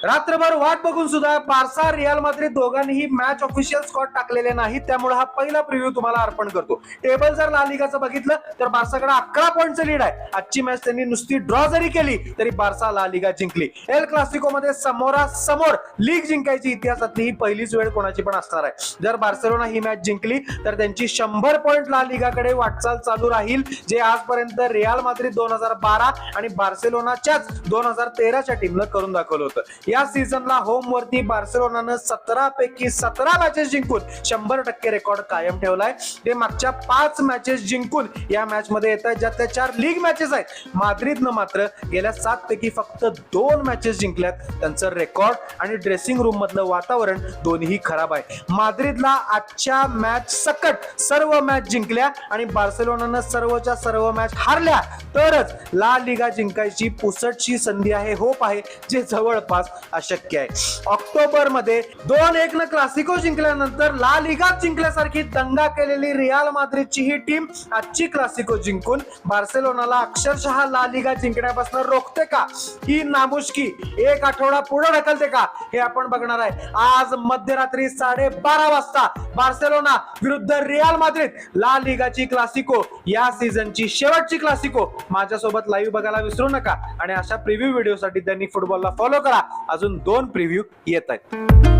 रात्रभर वाट बघून सुद्धा बार्सा रिअल माद्रिद दोघांनीही मॅच ऑफिशियल स्कॉट टाकलेले नाहीत, त्यामुळे हा पहिला प्रिव्ह्यू तुम्हाला अर्पण करतो. टेबल जर ला लिगाचं बघितलं तर बार्साकडे 11 पॉईंटचं लीड आहे. आजची मॅच त्यांनी नुसती ड्रॉ जरी केली तरी बार्सा ला लिगा जिंकली. एल क्लासिको मध्ये समोरासमोर लीग जिंकायची इतिहासातली ही पहिलीच वेळ कोणाची पण असणार आहे. जर बार्सेलोना ही मॅच जिंकली तर त्यांची 100 पॉईंट ला लिगाकडे वाटचाल चालू राहील, जे आजपर्यंत रिअल माद्रिद 2012 आणि बार्सेलोनाच्याच 2013च्या टीमला करून दाखवलं होतं. या सीझनला होम वरती बार्सेलोनानं 17 पैकी 17 मॅचेस जिंकून 100% रेकॉर्ड कायम ठेवलाय. ते मागच्या 5 मॅचेस जिंकून या मॅच मध्ये येतात, ज्यातल्या 4 लीग मॅचेस आहेत. माद्रिदनं मात्र गेल्या 7 पैकी फक्त 2 मॅचेस जिंकल्यात. त्यांचं रेकॉर्ड आणि ड्रेसिंग रूम मधलं वातावरण दोन्ही खराब आहे. माद्रिदला आजच्या मॅच सकट सर्व मॅच जिंकल्या आणि बार्सेलोनानं सर्वच्या सर्व मॅच हारल्या तरच ला लिगा जिंकायची पुसटशी संधी आहे, होप आहे, जे जवळपास अशक्य आहे. ऑक्टोबर मध्ये 2-1 न क्लासिको जिंकल्यानंतर ला लिगा जिंकल्यासारखी दंगा केलेली रिअल माद्रिदची ही टीम आजची क्लासिको जिंकून बार्सेलोनाला अक्षरशः ला लिगा जिंकण्यापासून रोखते का? ही नामुष्की एक आठवडा पुढे ढकलते का? हे आपण बघणार आहे. आज मध्यरात्री 12:30 वाजता बार्सेलोना विरुद्ध रिअल माद्रिद ला लिगाची क्लासिको, या सीझनची शेवटची क्लासिको. माझ्यासोबत लाईव्ह बघायला विसरू नका आणि अशा प्रिव्ह्यू व्हिडिओसाठी त्यांनी फुटबॉलला फॉलो करा. अजून 2 प्रिव्ह्यू येत आहेत.